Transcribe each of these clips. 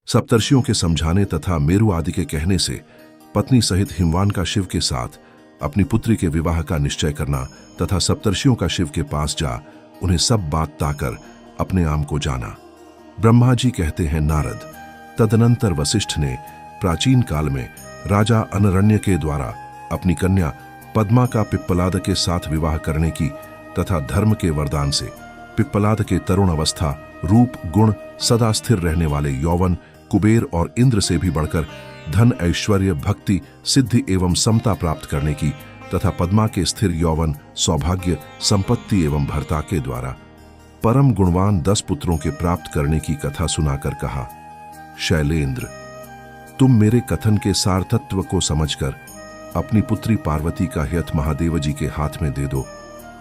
सप्तर्षियों के समझाने तथा मेरु आदि के कहने से पत्नी सहित हिमवान का शिव के साथ अपनी पुत्री के विवाह का निश्चय करना तथा सप्तर्षियों का शिव के पास जा उन्हें सब बात ताकर अपने आम को जाना। ब्रह्मा जी कहते हैं, नारद, तदनंतर वशिष्ठ ने प्राचीन काल में राजा अनरण्य के द्वारा अपनी कन्या पद्मा का पिप्पलाद के साथ विवाह करने की तथा धर्म के वरदान से पिप्पलाद के तरुण अवस्था, रूप, गुण, सदा स्थिर रहने वाले यौवन, कुबेर और इंद्र से भी बढ़कर धन, ऐश्वर्य, भक्ति, सिद्धि एवं समता प्राप्त करने की तथा पद्मा के स्थिर यौवन, सौभाग्य, संपत्ति एवं भर्ता के द्वारा परम गुणवान 10 पुत्रों के प्राप्त करने की कथा सुनाकर कहा, शैलेंद्र, तुम मेरे कथन के सार तत्व को समझकर अपनी पुत्री पार्वती का हयथ महादेव जी के हाथ में दे दो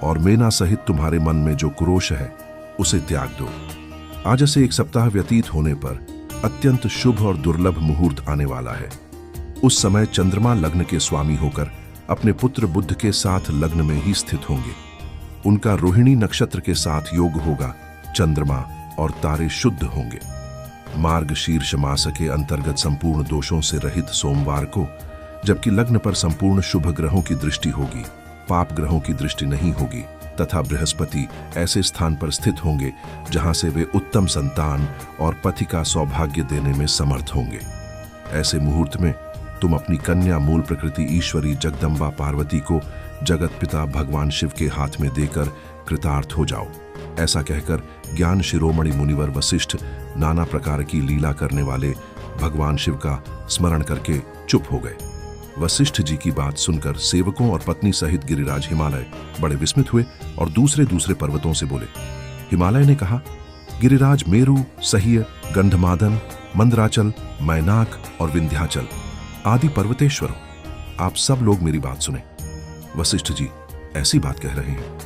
और मेना सहित तुम्हारे मन में जो क्रोश है उसे त्याग दो। आज से 1 सप्ताह व्यतीत होने पर अत्यंत शुभ और दुर्लभ मुहूर्त आने वाला है। उस समय चंद्रमा लग्न के स्वामी होकर अपने पुत्र बुध के साथ लग्न में ही स्थित होंगे। उनका रोहिणी नक्षत्र के साथ योग होगा। चंद्रमा और तारे शुद्ध होंगे। मार्ग शीर्ष मास के अंतर्गत संपूर्ण दोषों से रहित सोमवार को, जबकि लग्न पर संपूर्ण शुभ ग्रहों की दृष्टि होगी, पाप ग्रहों की दृष्टि नहीं होगी तथा बृहस्पति ऐसे स्थान पर स्थित होंगे जहां से वे उत्तम संतान और पति का सौभाग्य देने में समर्थ होंगे। ऐसे मुहूर्त में तुम अपनी कन्या मूल प्रकृति ईश्वरी जगदम्बा पार्वती को जगत पिता भगवान शिव के हाथ में देकर कृतार्थ हो जाओ। ऐसा कहकर ज्ञान शिरोमणि मुनिवर वशिष्ठ नाना प्रकार की लीला करने वाले भगवान शिव का स्मरण करके चुप हो गए। वशिष्ठ जी की बात सुनकर सेवकों और पत्नी सहित गिरिराज हिमालय बड़े विस्मित हुए और दूसरे दूसरे पर्वतों से बोले। हिमालय ने कहा, गिरिराज मेरु, सह्य, गंधमादन, मंदराचल, मैनाक और विंध्याचल आदि पर्वतेश्वरों, आप सब लोग मेरी बात सुने। वशिष्ठ जी ऐसी बात कह रहे हैं,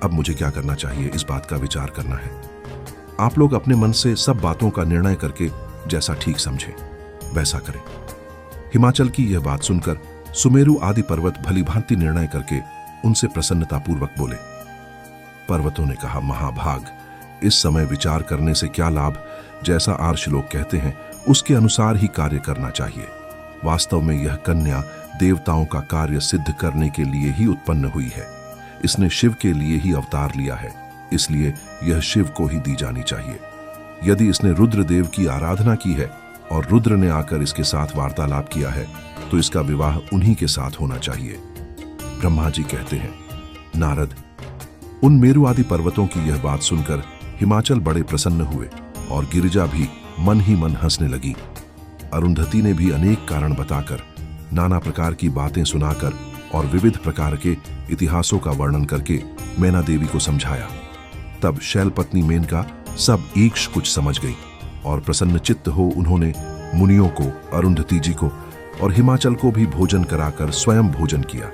अब मुझे क्या करना चाहिए, इस बात का विचार करना है। आप लोग अपने मन से सब बातों का निर्णय करके जैसा ठीक समझे वैसा करें। हिमाचल की यह बात सुनकर सुमेरु आदि पर्वत भलीभांति निर्णय करके उनसे प्रसन्नतापूर्वक बोले। पर्वतों ने कहा, महाभाग, इस समय विचार करने से क्या लाभ, जैसा आर्ष लोग कहते हैं उसके अनुसार ही कार्य करना चाहिए। वास्तव में यह कन्या देवताओं का कार्य सिद्ध करने के लिए ही उत्पन्न हुई है। इसने शिव के लिए ही अवतार लिया है, इसलिए यह शिव को ही दी जानी चाहिए। यदि इसने रुद्रदेव की आराधना की है और रुद्र ने आकर इसके साथ वार्तालाप किया है तो इसका विवाह उन्हीं के साथ होना चाहिए। ब्रह्मा जी कहते हैं, नारद, उन मेरु आदि पर्वतों की यह बात सुनकर हिमाचल बड़े प्रसन्न हुए और गिरिजा भी मन ही मन हंसने लगी। अरुंधति ने भी अनेक कारण बताकर, नाना प्रकार की बातें सुनाकर और विविध प्रकार के इतिहासों का वर्णन करके मैना देवी को समझाया। तब शैलपत्नी मेनका सब एक कुछ समझ गई और प्रसन्न चित्त हो उन्होंने मुनियों को, अरुंधति जी को और हिमाचल को भी भोजन कराकर स्वयं भोजन किया।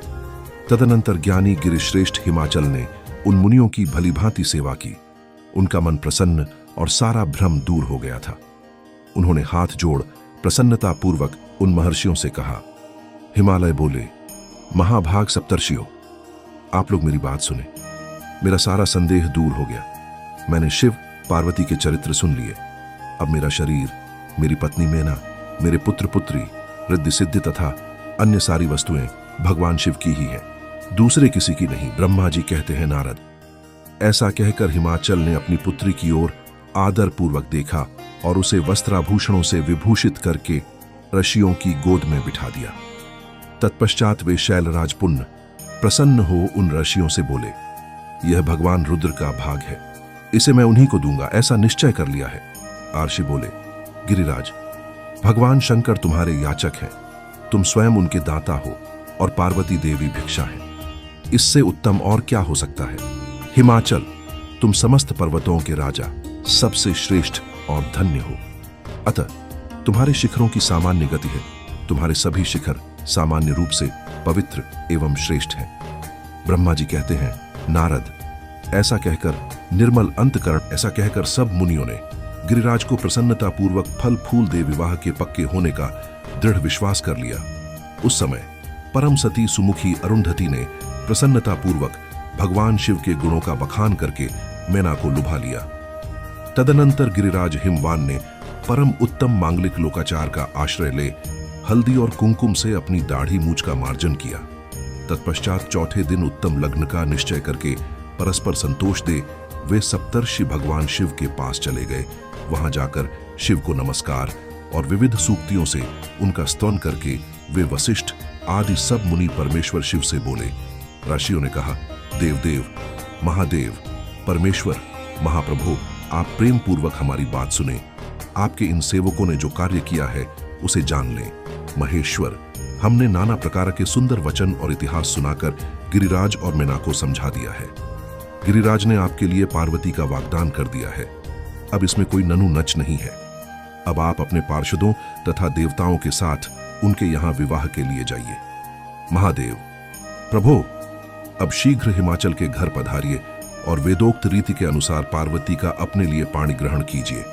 तदनंतर ज्ञानी गिरिश्रेष्ठ हिमाचल ने उन मुनियों की भलीभांति सेवा की। उनका मन प्रसन्न और सारा भ्रम दूर हो गया था। उन्होंने हाथ जोड़ प्रसन्नता पूर्वक उन महर्षियों से कहा। हिमालय बोले, महाभाग सप्तर्षियों, आप लोग मेरी बात सुने। मेरा सारा संदेह दूर हो गया। मैंने शिव पार्वती के चरित्र सुन लिए। अब मेरा शरीर, मेरी पत्नी मेना, मेरे पुत्र पुत्री, रिद्धि सिद्धि तथा अन्य सारी वस्तुएं भगवान शिव की ही है, दूसरे किसी की नहीं। ब्रह्मा जी कहते हैं, नारद, ऐसा कहकर हिमाचल ने अपनी पुत्री की ओर आदर पूर्वक देखा और उसे वस्त्राभूषणों से विभूषित करके ऋषियों की गोद में बिठा दिया। तत्पश्चात वे शैलराज पुण्य प्रसन्न हो उन ऋषियों से बोले, यह भगवान रुद्र का भाग है, इसे मैं उन्हीं को दूंगा, ऐसा निश्चय कर लिया है। आर्षि बोले, गिरिराज, भगवान शंकर तुम्हारे याचक हैं, तुम स्वयं उनके दाता हो और पार्वती देवी भिक्षा है, इससे उत्तम और क्या हो सकता है। हिमाचल, तुम समस्त पर्वतों के राजा, सबसे श्रेष्ठ और धन्य हो। अतः तुम्हारे शिखरों की सामान्य गति है, तुम्हारे सभी शिखर सामान्य रूप से पवित्र एवं श्रेष्ठ हैं। ब्रह्मा जी कहते हैं, नारद, ऐसा कहकर निर्मल अंतकरण, ऐसा कहकर सब मुनियों ने गिरिराज को प्रसन्नता पूर्वक फल फूल दे विवाह के पक्के होने का दृढ़ विश्वास कर लिया। उस समय परम सती सुमुखी अरुंधति ने प्रसन्नता पूर्वक भगवान शिव के गुणों का बखान करके मैना को लुभा लिया। तदनंतर गिरिराज हिमवान ने परम उत्तम मांगलिक लोकाचार का आश्रय ले हल्दी और कुमकुम से अपनी दाढ़ी मूछ का मार्जन किया। तत्पश्चात चौथे दिन उत्तम लग्न का निश्चय करके परस्पर संतोष दे वे सप्तर्षि भगवान शिव के पास चले गए। वहां जाकर शिव को नमस्कार और विविध सूक्तियों से उनका स्तवन करके वे वशिष्ठ आदि सब मुनि परमेश्वर शिव से बोले। ऋषियों ने कहा, देवदेव, महादेव, परमेश्वर, महाप्रभु, आप प्रेम पूर्वक हमारी बात सुने। आपके इन सेवकों ने जो कार्य किया है उसे जान लें। महेश्वर, हमने नाना प्रकार के सुंदर वचन और इतिहास सुनाकर गिरिराज और मीना को समझा दिया है। गिरिराज ने आपके लिए पार्वती का वाग्दान कर दिया है। अब इसमें कोई ननु नच नहीं है। अब आप अपने पार्षदों तथा देवताओं के साथ उनके यहां विवाह के लिए जाइए। महादेव, प्रभु, अब शीघ्र हिमाचल के घर पधारिए और वेदोक्त रीति के अनुसार पार्वती का अपने लिए पाणी ग्रहण कीजिए।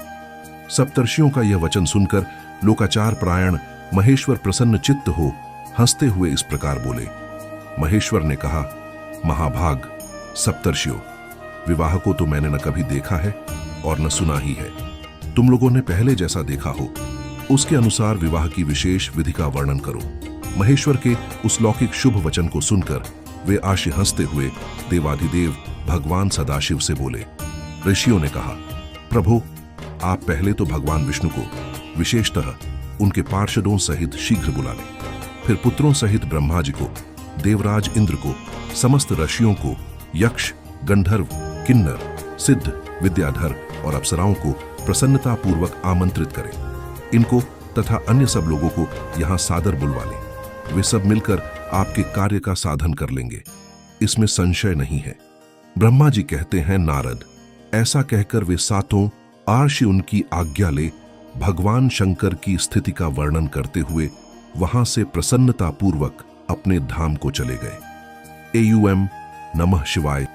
सप्तर्षियों का यह वचन सुनकर लोकाचार परायण महेश्वर प्रसन्न चित्त हो हंसते हुए इस प्रकार बोले। महेश्वर ने कहा, महाभाग सप्तर्षियों, विवाह को तो मैंने न कभी देखा है और न सुना ही है। तुम लोगों ने पहले जैसा देखा हो उसके अनुसार विवाह की विशेष विधि का वर्णन करो। महेश्वर के उस लौकिक शुभ वचन को सुनकर वे आशे हंसते हुए देवाधिदेव भगवान सदाशिव से बोले। ऋषियों ने कहा, प्रभु, आप पहले तो भगवान विष्णु को विशेषतः उनके पार्षदों सहित शीघ्र बुला लें, फिर पुत्रों सहित ब्रह्मा जी को, देवराज इंद्र को, समस्त ऋषियों को, यक्ष, गंधर्व, किन्नर, सिद्ध, विद्याधर और अप्सराओं को प्रसन्नता पूर्वक आमंत्रित करें। इनको तथा अन्य सब लोगों को यहां सादर बुलवा लें। वे सब मिलकर आपके कार्य का साधन कर लेंगे, इसमें संशय नहीं है। ब्रह्मा जी कहते हैं, नारद, ऐसा कहकर वे सातों आर्षि उनकी आज्ञा ले भगवान शंकर की स्थिति का वर्णन करते हुए वहां से प्रसन्नता पूर्वक अपने धाम को चले गए। AUM नमः शिवाय।